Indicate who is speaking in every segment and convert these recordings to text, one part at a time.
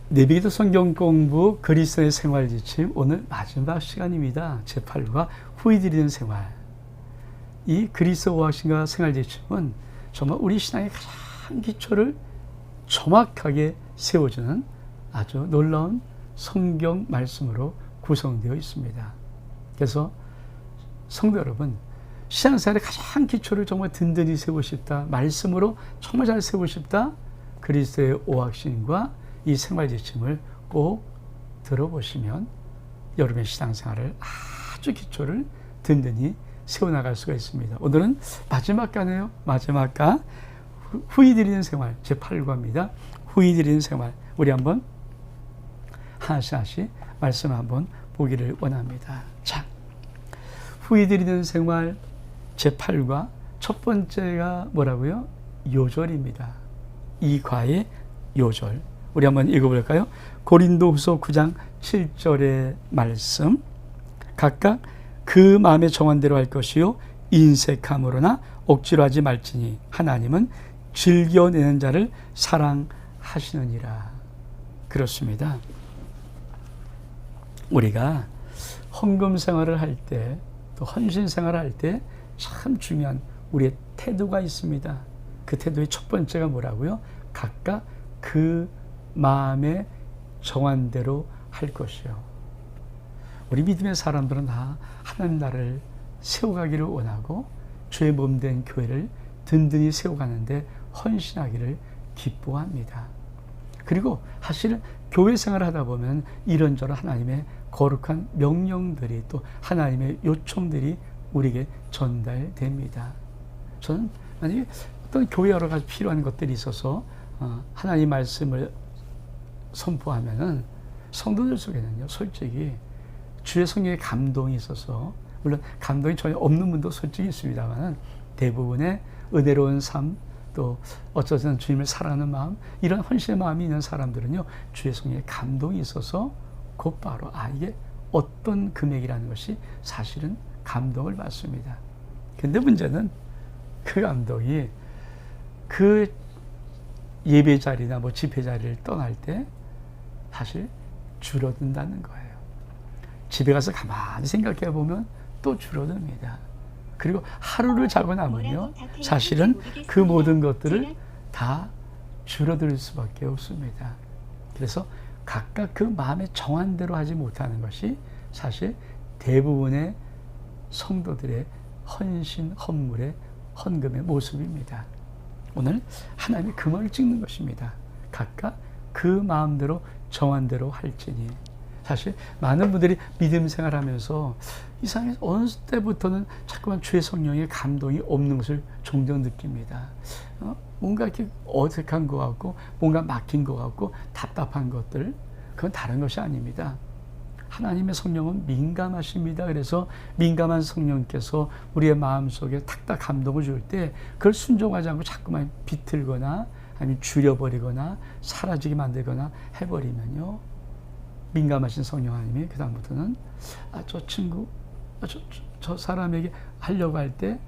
Speaker 1: 내비게이터 성경 공부 그리스도의 생활 지침 오늘 마지막 시간입니다. 제8과 후히 드리는 생활. 이 그리스도 오학신과 생활 지침은 정말 우리 신앙의 가장 기초를 정확하게 세워주는 아주 놀라운 성경 말씀으로 구성되어 있습니다. 그래서 성도 여러분, 신앙생활의 가장 기초를 정말 든든히 세우고 싶다, 말씀으로 정말 잘 세우고 싶다, 그리스도의 오학신과 이 생활 지침을 꼭 들어보시면 여러분의 신앙생활을 아주 기초를 든든히 세워나갈 수가 있습니다. 오늘은 마지막 가네요. 마지막 가 후히 드리는 생활 제8과입니다. 후히 드리는 생활, 우리 한번 하나씩 말씀 한번 보기를 원합니다. 자, 후히 드리는 생활 제8과 첫 번째가 뭐라고요? 요절입니다. 이 과의 요절. 우리 한번 읽어볼까요? 고린도후서 9장 7절의 말씀. 각각 그 마음의 정한대로 할 것이요 인색함으로나 억지로 하지 말지니 하나님은 즐겨내는 자를 사랑하시느니라. 그렇습니다. 우리가 헌금 생활을 할 때, 또 헌신 생활을 할 때 참 중요한 우리의 태도가 있습니다. 그 태도의 첫 번째가 뭐라고요? 각각 그 마음에 정한 대로 할 것이요. 우리 믿음의 사람들은 다 하나님 나라를 세워가기를 원하고 주의 몸된 교회를 든든히 세워가는데 헌신하기를 기뻐합니다. 그리고 사실 교회 생활을 하다 보면 이런저런 하나님의 거룩한 명령들이, 또 하나님의 요청들이 우리에게 전달됩니다. 저는 만약에 어떤 교회 여러 가지 필요한 것들이 있어서 하나님 말씀을 선포하면은 성도들 속에는요, 솔직히 주의 성령의 감동이 있어서, 물론 감동이 전혀 없는 분도 솔직히 있습니다만 대부분의 은혜로운 삶, 또 어쩌면 주님을 사랑하는 마음, 이런 헌신의 마음이 있는 사람들은요, 주의 성령의 감동이 있어서 곧바로 이게 어떤 금액이라는 것이 사실은 감동을 받습니다. 근데 문제는 그 감동이 그 예배 자리나 집회 자리를 떠날 때 사실 줄어든다는 거예요. 집에 가서 가만히 생각해 보면 또 줄어듭니다. 그리고 하루를 자고 나면요, 사실은 그 모든 것들을 다 줄어들 수밖에 없습니다. 그래서 각각 그 마음에 정한 대로 하지 못하는 것이 사실 대부분의 성도들의 헌신, 헌물의, 헌금의 모습입니다. 오늘 하나님이 그 마음을 찍는 것입니다. 각각 그 마음대로 정한 대로 할지니. 사실 많은 분들이 믿음 생활하면서 이상하게 어느 때부터는 자꾸만 주의 성령의 감동이 없는 것을 종종 느낍니다. 뭔가 이렇게 어색한 것 같고, 뭔가 막힌 것 같고, 답답한 것들, 그건 다른 것이 아닙니다. 하나님의 성령은 민감하십니다. 그래서 민감한 성령께서 우리의 마음속에 탁탁 감동을 줄 때 그걸 순종하지 않고 자꾸만 비틀거나 아니면 줄여버리거나 사라지게 만들거나 해버리면요, 민감하신 성령 하나님이 그 다음부터는 저 친구, 저 사람에게 하려고 할 때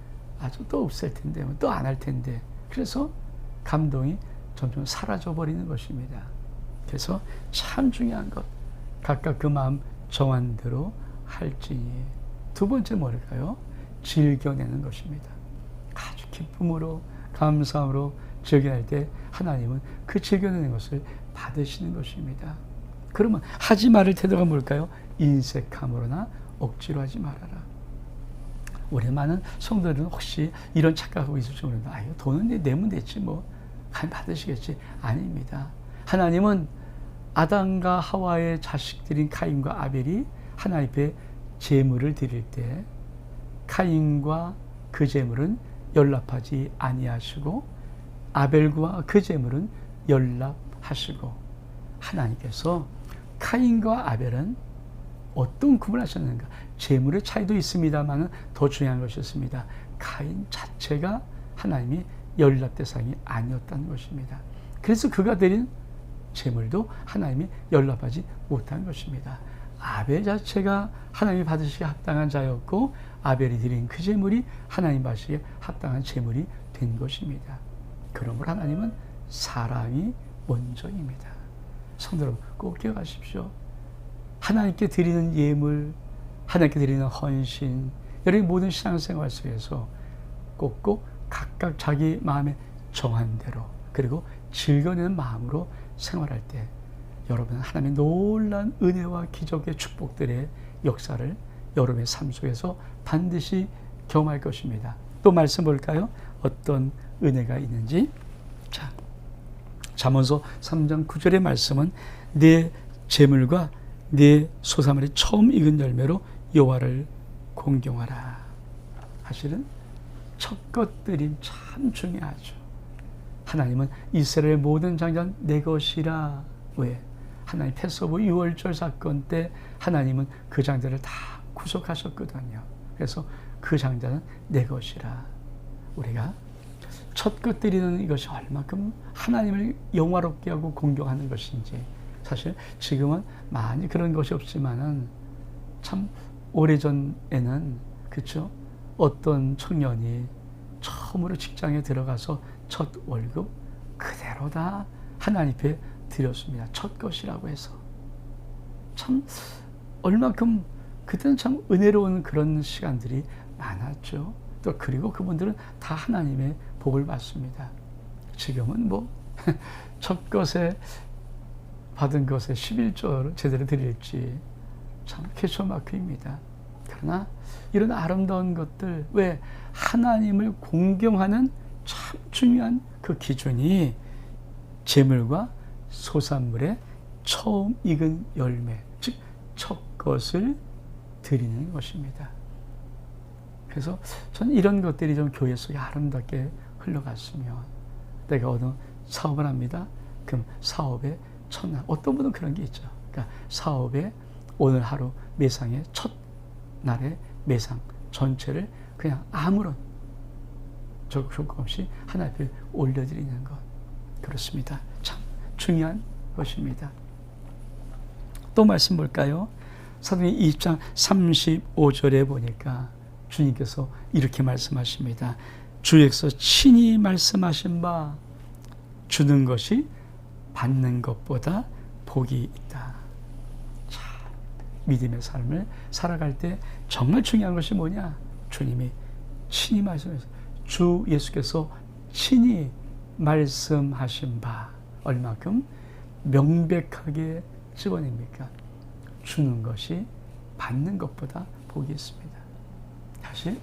Speaker 1: 또 없을 텐데, 또 안 할 텐데, 그래서 감동이 점점 사라져버리는 것입니다. 그래서 참 중요한 것, 각각 그 마음 정한 대로 할지니. 두 번째 뭘까요? 즐겨내는 것입니다. 아주 기쁨으로, 감사함으로 즐겨낼 때 하나님은 그 즐겨내는 것을 받으시는 것입니다. 그러면 하지 말을 태도가 뭘까요? 인색함으로나 억지로 하지 말아라. 우리 많은 성도들은 혹시 이런 착각하고 있을지 모릅니다. 이거 돈은 내면 됐지 뭐, 하나님 받으시겠지. 아닙니다. 하나님은 아담과 하와의 자식들인 카인과 아벨이 하나님 앞에 제물을 드릴 때 카인과 그 제물은 연락하지 아니하시고 아벨과 그 제물은 연락하시고, 하나님께서 카인과 아벨은 어떤 구분을 하셨는가? 제물의 차이도 있습니다만 더 중요한 것이 있습니다. 카인 자체가 하나님이 연락 대상이 아니었다는 것입니다. 그래서 그가 드린 제물도 하나님이 연락하지 못한 것입니다. 아벨 자체가 하나님이 받으시기에 합당한 자였고 아벨이 드린 그 제물이 하나님 받으시기에 합당한 제물이 된 것입니다. 그러므로 하나님은 사랑이 먼저입니다. 성도 여러분, 꼭 기억하십시오. 하나님께 드리는 예물, 하나님께 드리는 헌신, 여러분 모든 신앙생활 속에서 꼭꼭 각각 자기 마음에 정한 대로, 그리고 즐거워하는 마음으로 생활할 때 여러분은 하나님의 놀라운 은혜와 기적의 축복들의 역사를 여러분의 삶 속에서 반드시 경험할 것입니다. 또 말씀 볼까요? 어떤 은혜가 있는지. 자, 잠언서 3장 9절의 말씀은 내 재물과 내 소사물의 처음 익은 열매로 여호와를 공경하라. 사실은 첫 것들이 참 중요하죠. 하나님은 이스라엘의 모든 장자는 내 것이라. 왜? 하나님 패스오브 유월절 사건 때 하나님은 그 장자를 다 구속하셨거든요. 그래서 그 장자는 내 것이라. 우리가 첫 것 드리는 이것이 얼마큼 하나님을 영화롭게 하고 공경하는 것인지. 사실 지금은 많이 그런 것이 없지만은 참 오래전에는, 그렇죠? 어떤 청년이 처음으로 직장에 들어가서 첫 월급 그대로 다 하나님 앞에 드렸습니다. 첫 것이라고 해서. 참 얼마큼 그때는 참 은혜로운 그런 시간들이 많았죠. 또 그리고 그분들은 다 하나님의 복을 받습니다. 지금은 뭐 첫 것에 받은 것에 11조를 제대로 드릴지 참 캐초마크입니다. 그러나 이런 아름다운 것들, 왜 하나님을 공경하는 참 중요한 그 기준이 재물과 소산물의 처음 익은 열매, 즉 첫 것을 드리는 것입니다. 그래서 저는 이런 것들이 좀 교회 속에 아름답게 흘러갔으면, 내가 어느 사업을 합니다. 그럼 사업의 첫날, 어떤 분은 그런 게 있죠. 그러니까 사업의 오늘 하루 매상의 첫 날의 매상 전체를 그냥 아무런 조건 없이 하나님 앞에 올려드리는 것. 그렇습니다. 참 중요한 것입니다. 또 말씀 볼까요? 사도행 20장 35절에 보니까 주님께서 이렇게 말씀하십니다. 주께서 친히 말씀하신 바 주는 것이 받는 것보다 복이 있다. 자, 믿음의 삶을 살아갈 때 정말 중요한 것이 뭐냐? 주님이 친히 말씀하셨어요. 주 예수께서 친히 말씀하신 바 얼마큼 명백하게 집어냅니까? 주는 것이 받는 것보다 복이 있습니다. 사실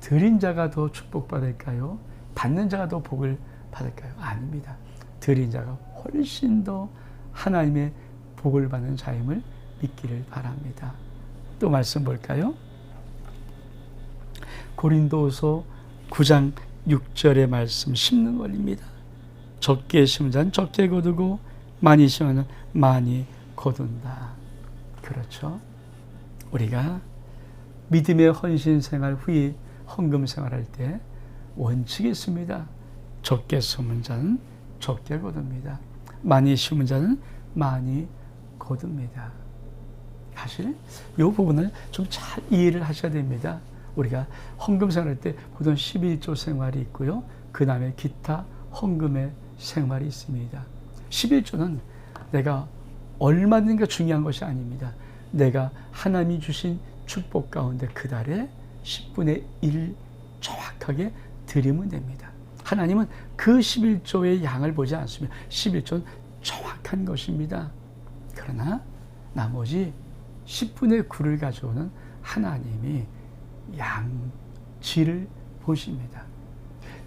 Speaker 1: 드린 자가 더 축복받을까요? 받는 자가 더 복을 받을까요? 아닙니다. 드린 자가 훨씬 더 하나님의 복을 받는 자임을 믿기를 바랍니다. 또 말씀 볼까요? 고린도서 9장 6절의 말씀, 심는 권리입니다. 적게 심은 자는 적게 거두고 많이 심은 자는 많이 거둔다. 그렇죠. 우리가 믿음의 헌신 생활 후에 헌금 생활할 때 원칙이 있습니다. 적게 심은 자는 적게 거둡니다. 많이 심은 자는 많이 거둡니다. 사실 이 부분을 좀 잘 이해를 하셔야 됩니다. 우리가 헌금 생활할 때 보통 11조 생활이 있고요. 그 다음에 기타 헌금의 생활이 있습니다. 11조는 내가 얼마든가 중요한 것이 아닙니다. 내가 하나님이 주신 축복 가운데 그 달에 10분의 1 정확하게 드리면 됩니다. 하나님은 그 11조의 양을 보지 않습니다. 11조는 정확한 것입니다. 그러나 나머지 10분의 9를 가져오는 하나님이 양질을 보십니다.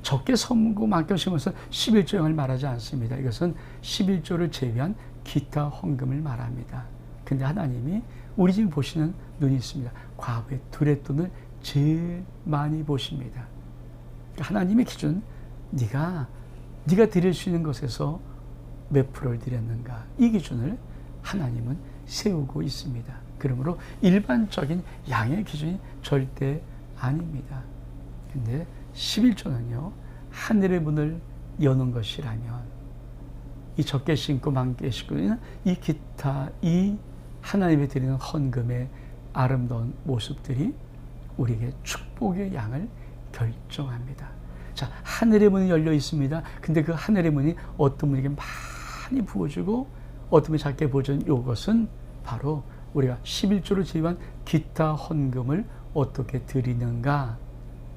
Speaker 1: 적게 섬고 맡겨시면서 11조 양을 말하지 않습니다. 이것은 11조를 제외한 기타 헌금을 말합니다. 근데 하나님이 우리 지금 보시는 눈이 있습니다. 과부의 둘의 돈을 제일 많이 보십니다. 하나님의 기준, 네가 드릴 수 있는 것에서 몇 프로를 드렸는가, 이 기준을 하나님은 세우고 있습니다. 그러므로 일반적인 양의 기준이 절대 아닙니다. 근데 11조는요, 하늘의 문을 여는 것이라면 이 적게 심고 많게 심고는 이 기타, 이 하나님에 드리는 헌금의 아름다운 모습들이 우리에게 축복의 양을 결정합니다. 자, 하늘의 문이 열려 있습니다. 근데 그 하늘의 문이 어떤 분에게 많이 부어주고 어둠에 작게 보여준 이것은 바로 우리가 11조로 제외한 기타 헌금을 어떻게 드리는가,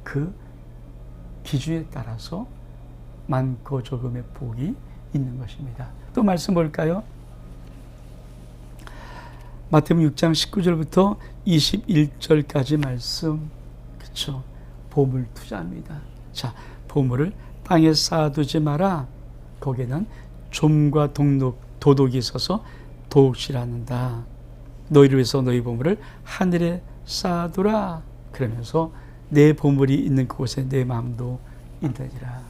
Speaker 1: 그 기준에 따라서 많고 적음의 복이 있는 것입니다. 또 말씀 볼까요? 마태복음 6장 19절부터 21절까지 말씀, 그렇죠? 보물 투자입니다. 자, 보물을 땅에 쌓아두지 마라. 거기에는 좀과 도둑이 있어서 도둑질하는다. 너희를 위해서 너희 보물을 하늘에 쌓아두라. 그러면서 내 보물이 있는 그곳에 내 마음도 있느니라.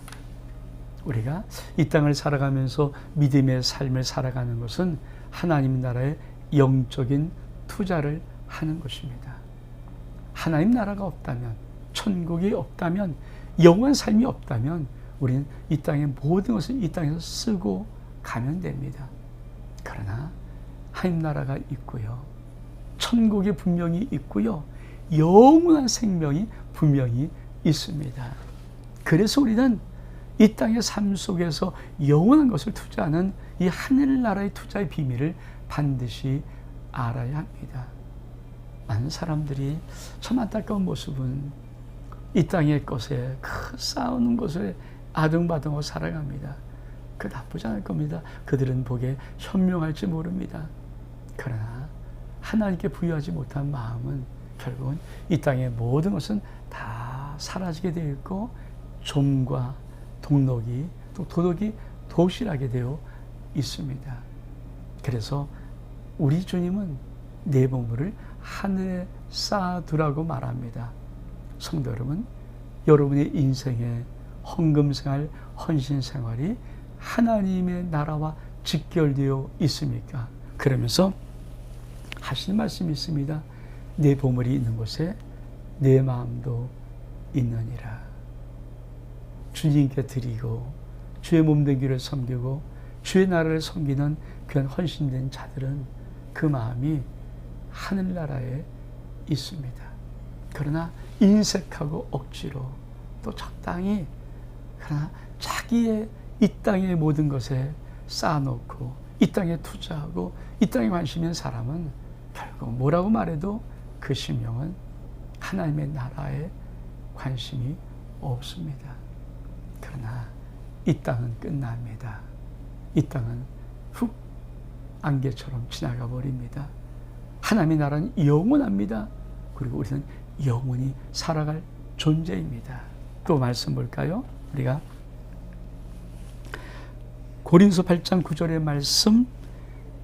Speaker 1: 우리가 이 땅을 살아가면서 믿음의 삶을 살아가는 것은 하나님 나라의 영적인 투자를 하는 것입니다. 하나님 나라가 없다면, 천국이 없다면, 영원한 삶이 없다면 우리는 이 땅의 모든 것을 이 땅에서 쓰고 가면 됩니다. 그러나 하나님 나라가 있고요, 천국이 분명히 있고요, 영원한 생명이 분명히 있습니다. 그래서 우리는 이 땅의 삶 속에서 영원한 것을 투자하는 이 하늘나라의 투자의 비밀을 반드시 알아야 합니다. 많은 사람들이 참 안타까운 모습은 이 땅의 것에 쌓아놓은 것에 아등바등하고 살아갑니다. 그 나쁘지 않을 겁니다. 그들은 복에 현명할지 모릅니다. 그러나 하나님께 부여하지 못한 마음은 결국은 이 땅의 모든 것은 다 사라지게 되어 있고, 좀과 도둑이 도실하게 되어 있습니다. 그래서 우리 주님은 내 보물을 하늘에 쌓아두라고 말합니다. 성도 여러분, 여러분의 인생의 헌금생활, 헌신생활이 하나님의 나라와 직결되어 있습니까? 그러면서 하시는 말씀이 있습니다. 내 보물이 있는 곳에 내 마음도 있느니라. 주님께 드리고 주의 몸된 길을 섬기고 주의 나라를 섬기는 그런 헌신된 자들은 그 마음이 하늘나라에 있습니다. 그러나 인색하고 억지로 또 적당히, 그러나 자기의 이 땅의 모든 것에 쌓아놓고 이 땅에 투자하고 이 땅에 관심이 있는 사람은 결국 뭐라고 말해도 그 심령은 하나님의 나라에 관심이 없습니다. 그러나 이 땅은 끝납니다. 이 땅은 훅 안개처럼 지나가 버립니다. 하나님의 나라는 영원합니다. 그리고 우리는 영원히 살아갈 존재입니다. 또 말씀 볼까요? 우리가 고린도서 8장 9절의 말씀,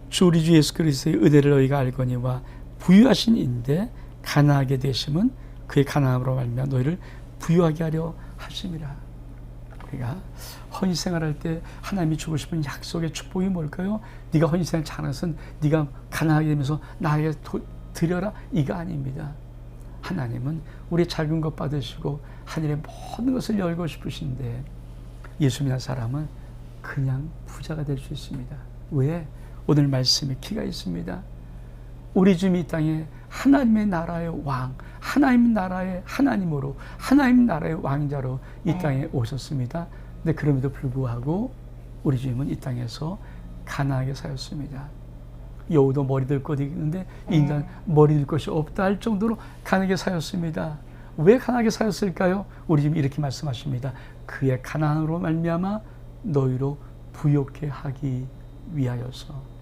Speaker 1: 주 우리 주 예수 그리스도의 은혜를 너희가 알거니와 부유하신 인데 가난하게 되심은 그의 가난함으로 말미암아 너희를 부유하게 하려 하심이라. 우리가 헌신생활할 때 하나님이 주고 싶은 약속의 축복이 뭘까요? 네가 헌신생활 잘하는 것은 네가 가난하게 되면서 나에게 드려라, 이거 아닙니다. 하나님은 우리 작은 것 받으시고 하늘의 모든 것을 열고 싶으신데, 예수 믿는 사람은 그냥 부자가 될 수 있습니다. 왜? 오늘 말씀에 키가 있습니다. 우리 주님이 이 땅에 하나님의 나라의 왕, 하나님 나라의 하나님으로, 하나님 나라의 왕자로 이 땅에 오셨습니다. 근데 그럼에도 불구하고 우리 주님은 이 땅에서 가난하게 사셨습니다. 여우도 머리 들 것이 있는데 인간 머리 들 것이 없다 할 정도로 가난하게 사셨습니다. 왜 가난하게 사셨을까요? 우리 주님이 이렇게 말씀하십니다. 그의 가난으로 말미암아 너희로 부욕해 하기 위하여서.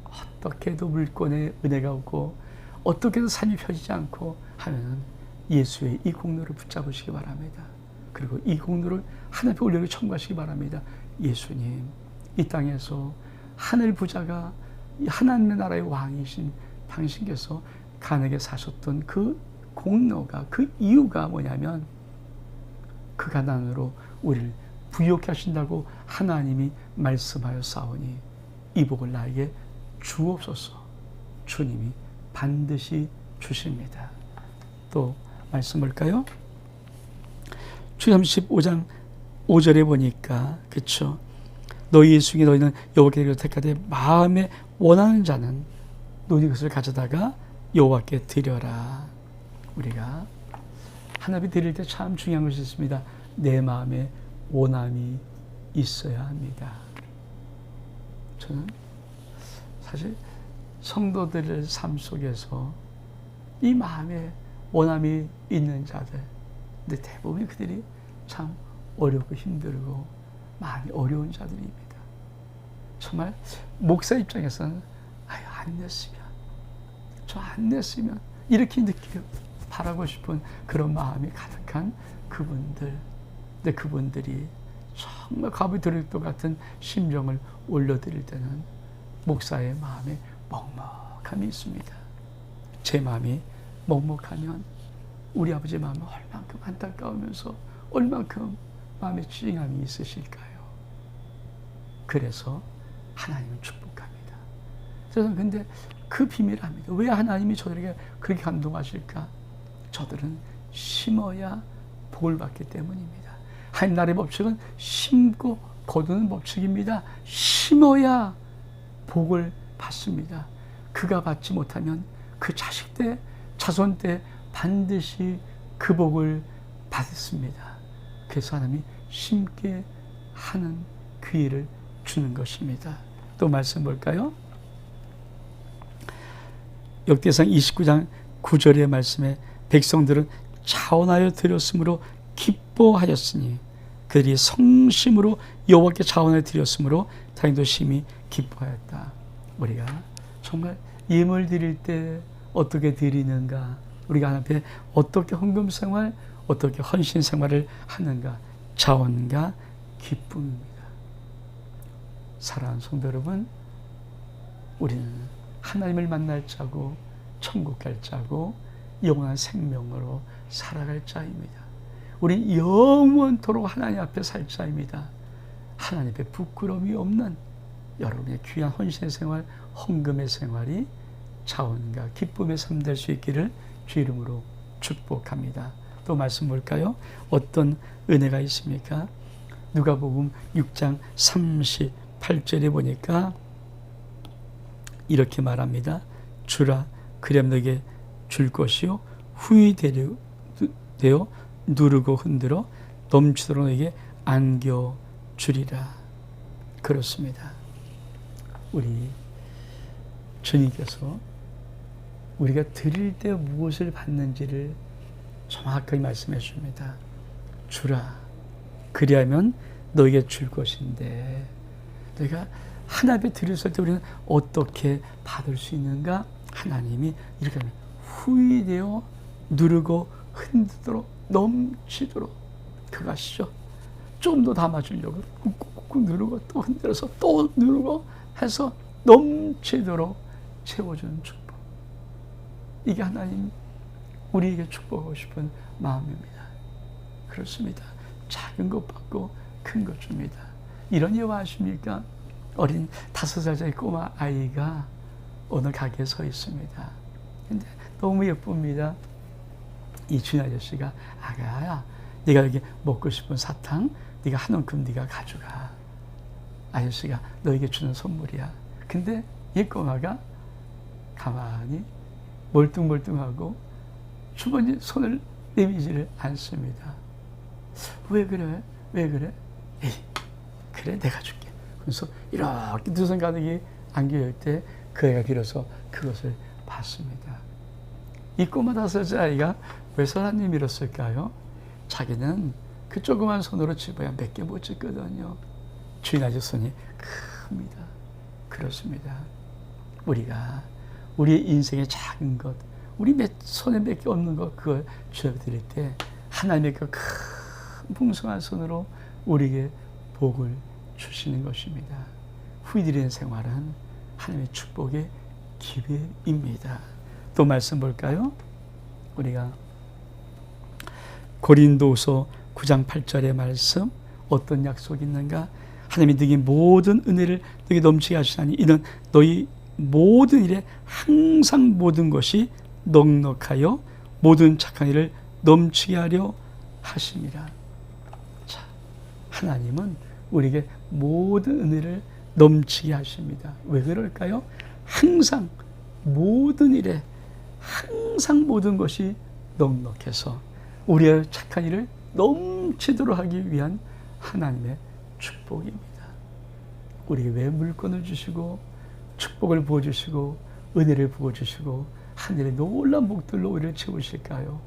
Speaker 1: 어떻게 해도 물권에 은혜가 없고 어떻게 해도 삶이 펴지지 않고 하면 예수의 이 공로를 붙잡으시기 바랍니다. 그리고 이 공로를 하나님 앞에 올려놓고 청구하시기 바랍니다. 예수님, 이 땅에서 하늘 부자가 하나님의 나라의 왕이신 당신께서 가난하게 사셨던 그 공로가, 그 이유가 뭐냐면 그 가난으로 우리를 부유케 하신다고 하나님이 말씀하여 싸우니 이 복을 나에게 주옵소서. 주님이 반드시 주십니다. 또 말씀 볼까요? 출애굽기 15장 5절에 보니까, 그렇죠? 너희 예수께 너희는 여호와께 택하되 마음에 원하는 자는 너희 것을 가져다가 여호와께 드려라. 우리가 하나님 드릴 때 참 중요한 것이 있습니다. 내 마음에 원함이 있어야 합니다. 저는 사실 성도들의 삶 속에서 이 마음에 원함이 있는 자들, 근데 대부분 그들이 참 어렵고 힘들고 마음이 어려운 자들입니다. 정말 목사 입장에서는 안 냈으면, 저 안 냈으면 이렇게 느끼고 바라고 싶은 그런 마음이 가득한 그분들. 근데 그분들이 정말 갑이 들을 것 같은 심정을 올려드릴 때는 목사의 마음에 먹먹함이 있습니다. 제 마음이 먹먹하면 우리 아버지의 마음은 얼만큼 안타까우면서 얼만큼 마음에 찡함이 있으실까요? 그래서 하나님은 축복합니다. 저는 근데 그 비밀을 압니다. 왜 하나님이 저들에게 그렇게 감동하실까? 저들은 심어야 복을 받기 때문입니다. 하나님 나라의 법칙은 심고 거두는 법칙입니다. 심어야 복을 받습니다. 그가 받지 못하면 그 자식 때, 자손 때 반드시 그 복을 받습니다. 그래서 하나님이 심게 하는 기회를 주는 것입니다. 또 말씀 볼까요? 역대상 29장 9절의 말씀에 백성들은 자원하여 드렸으므로 기뻐하였으니 그들이 성심으로 여호와께 자원을 드렸으므로 자기도 심히 기뻐하였다. 우리가 정말 예물 드릴 때 어떻게 드리는가, 우리가 하나님 앞에 어떻게 헌금 생활, 어떻게 헌신 생활을 하는가, 자원과 기쁨입니다. 사랑하는 성도 여러분, 우리는 하나님을 만날 자고 천국 갈 자고 영원한 생명으로 살아갈 자입니다. 우리 영원토록 하나님 앞에 살 자입니다. 하나님 앞에 부끄러움이 없는 여러분의 귀한 헌신 생활, 헌금의 생활이 자원과 기쁨의 삶 될 수 있기를 주 이름으로 축복합니다. 또 말씀 볼까요? 어떤 은혜가 있습니까? 누가복음 6장 38절에 보니까 이렇게 말합니다. 주라, 그럼 너에게 줄 것이요 후히 되어 누르고 흔들어 넘치도록 너에게 안겨 주리라. 그렇습니다. 우리 주님께서 우리가 드릴 때 무엇을 받는지를 정확하게 말씀해 줍니다. 주라, 그리하면 너에게 줄 것인데, 너희가 하나님 앞에 드렸을 때 우리는 어떻게 받을 수 있는가? 하나님이 이렇게 하면 후히 되어 누르고 흔들도록 넘치도록, 그거 아시죠? 좀 더 담아주려고 꾹꾹꾹 누르고 또 흔들어서 또 누르고 해서 넘치도록 채워주는 축복. 이게 하나님 우리에게 축복하고 싶은 마음입니다. 그렇습니다. 작은 것 받고 큰 것 줍니다. 이런 예화 아십니까? 어린 5살짜리 꼬마 아이가 어느 가게에 서 있습니다. 근데 너무 예쁩니다. 이 주인 아저씨가, 아가야, 네가 여기 먹고 싶은 사탕 네가 한 움큼 네가 가져가. 아저씨가 너에게 주는 선물이야. 근데 이 꼬마가 가만히 멀뚱멀뚱하고 주머니 손을 내미지를 않습니다. 왜 그래? 왜 그래? 에이, 그래, 내가 줄게. 그래서 이렇게 두 손 가득히 안겨올 때 그 애가 길어서 그것을 받습니다. 이 꼬마 5살 아이가 왜 손 밀었을까요? 자기는 그 조그만 손으로 집어야 몇 개 못 집거든요. 주인 아저씨 손이 큽니다. 그렇습니다. 우리가 우리의 인생의 작은 것, 우리 손에 몇 개 없는 것, 그걸 주어드릴 때 하나님의 그 큰 풍성한 손으로 우리에게 복을 주시는 것입니다. 후히 드리는 생활은 하나님의 축복의 기회입니다. 또 말씀 볼까요? 우리가 고린도후서 9장 8절의 말씀, 어떤 약속이 있는가? 하나님이 너희 모든 은혜를 너희 넘치게 하시나니 이는 너희 모든 일에 항상 모든 것이 넉넉하여 모든 착한 일을 넘치게 하려 하심이라. 자, 하나님은 우리에게 모든 은혜를 넘치게 하십니다. 왜 그럴까요? 항상 모든 일에 항상 모든 것이 넉넉해서 우리의 착한 일을 넘치도록 하기 위한 하나님의 축복입니다. 우리에게 왜 물건을 주시고 축복을 부어주시고 은혜를 부어주시고 하늘의 놀라운 복들로 우리를 채우실까요?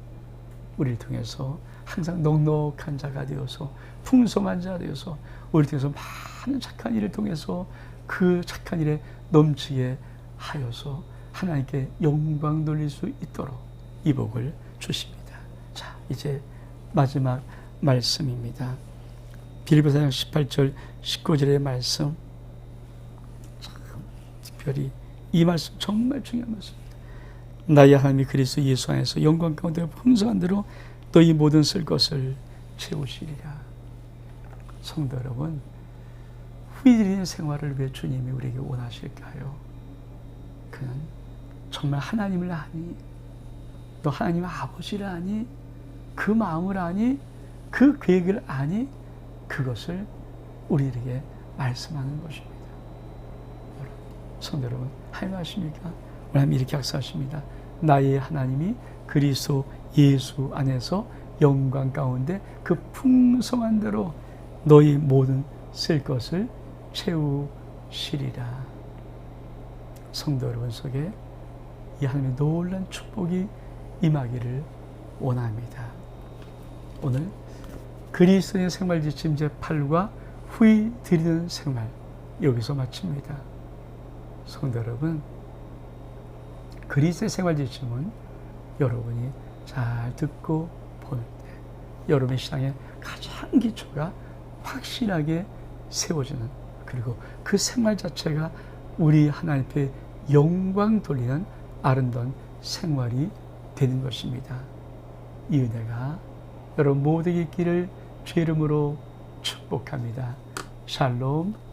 Speaker 1: 우리를 통해서 항상 넉넉한 자가 되어서 풍성한 자가 되어서 우리를 통해서 많은 착한 일을 통해서 그 착한 일에 넘치게 하여서 하나님께 영광 돌릴 수 있도록 이 복을 주십니다. 자, 이제 마지막 말씀입니다. 빌립보서 4장 18절 19절의 말씀, 참 특별히 이 말씀 정말 중요한 말씀입니다. 나의 하나님이 그리스도 예수 안에서 영광 가운데 풍성한 대로 너희 모든 쓸 것을 채우시리라. 성도 여러분, 후일의 생활을 왜 주님이 우리에게 원하실까요? 그는 정말 하나님을 아니, 너 하나님 아버지를 아니, 그 마음을 아니, 그 계획을 아니, 그것을 우리에게 말씀하는 것입니다. 성도 여러분, 하나님 아십니까? 하나님 이렇게 약속하십니다. 나의 하나님이 그리스도 예수 안에서 영광 가운데 그 풍성한 대로 너희 모든 쓸 것을 채우시리라. 성도 여러분 속에 이 하나님의 놀라운 축복이 임하기를 원합니다. 오늘 그리스도의 생활 지침 제8과 후히 드리는 생활 여기서 마칩니다. 성도 여러분, 그리스도의 생활 지침은 여러분이 잘 듣고 볼 때 여러분의 신앙의 가장 기초가 확실하게 세워지는, 그리고 그 생활 자체가 우리 하나님 앞에 영광 돌리는 아름다운 생활이 되는 것입니다. 이 은혜가 여러분 모두에게 있기를 주의 이름으로 축복합니다. 샬롬.